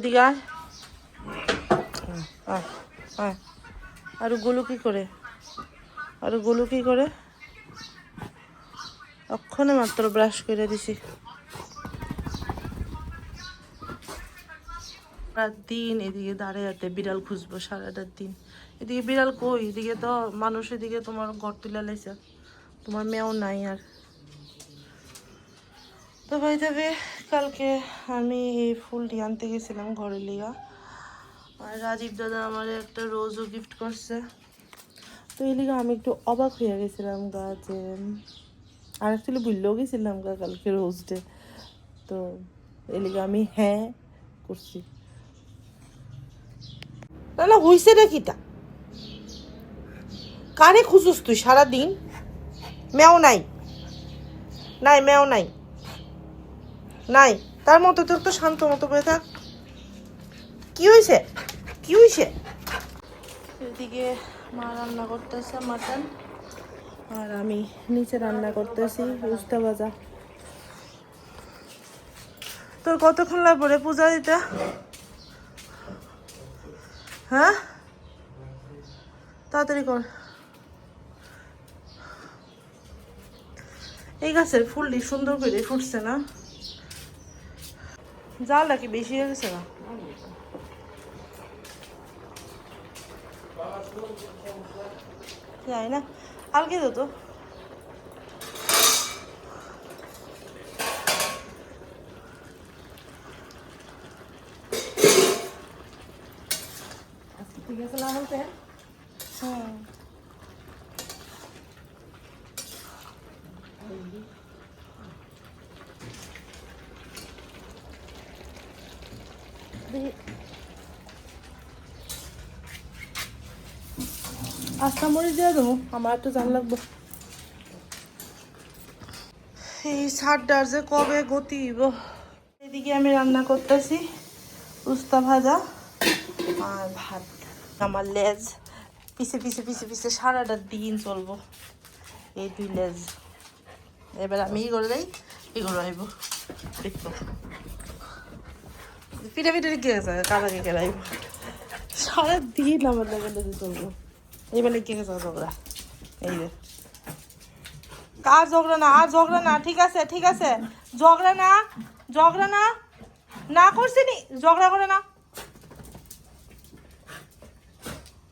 দিঘা আর গুলো কি করে অক্ষণে মাত্র ব্রাশ করে দিছি। রাত দিন এদিকে দাঁড়াতে বিড়াল খুঁজবো সারাটা দিন। এদিকে বিড়াল কই? এদিকে তো মানুষ, এদিকে তোমার ঘর তুলে লাইছে, তোমার মেয়েও নাই। আর তো ভাই তবে কালকে আমি এই ফুলটি আনতে গেছিলাম ঘরের লিগা, আর রাজীব দাদা আমার একটা রোজও গিফট করছে। তো এই লিগা আমি একটু অবাক হয়ে গেছিলাম গা, যে আর অ্যাকচুয়ালি ভুললেও গেছিলাম গা কালকে রোজ ডে। তো এই লিগা আমি হ্যাঁ করছি। না না হইছে রে কিটা, কারে খুঁজুস তুই সারাদিন? মেও নাই, মেও নাই, তার মতো তোর তো শান্ত মতো বয়ে থাক। কি হয়েছে? এদিকে মা রান্না করতেছে মাটন, আর আমি নিচে রান্না করতেছি উস্তা ভাজা। তোর কতক্ষণ লাগবে রে পূজা দিতে? হ্যাঁ তাড়াতাড়ি কর। এই গাছের ফুলটি সুন্দর করে ফুটছে না? জালটা কি বেশি হয়ে গেছে না? জানি না, হালকে দো তো। ঠিক আছে না বলতে? হুম আস্তা মরিচ দিয়ে দেবো, আমার একটু জান লাগবো। এই ছাড়টার যে কবে গতিব। এদিকে আমি রান্না করতেছি উস্তা ভাজা আর ভাত। আমার লেজ পিছে পিছে পিছে পিছে সারাটা দিন চলবো এই দুই লেজ। এবার আমি ই করে দেই, এগুলো আইব দেখবো পিঠে পিঠে কে গেছে কাদাকে কেরাইব সারাদিন আমার লেগে লেগে চলবো। এবার কে গেছে ঝগড়া, এই রে কার ঝগড়া না, আর ঝগড়া না, ঠিক আছে ঝগড়া না করছি নি, ঝগড়া করে না।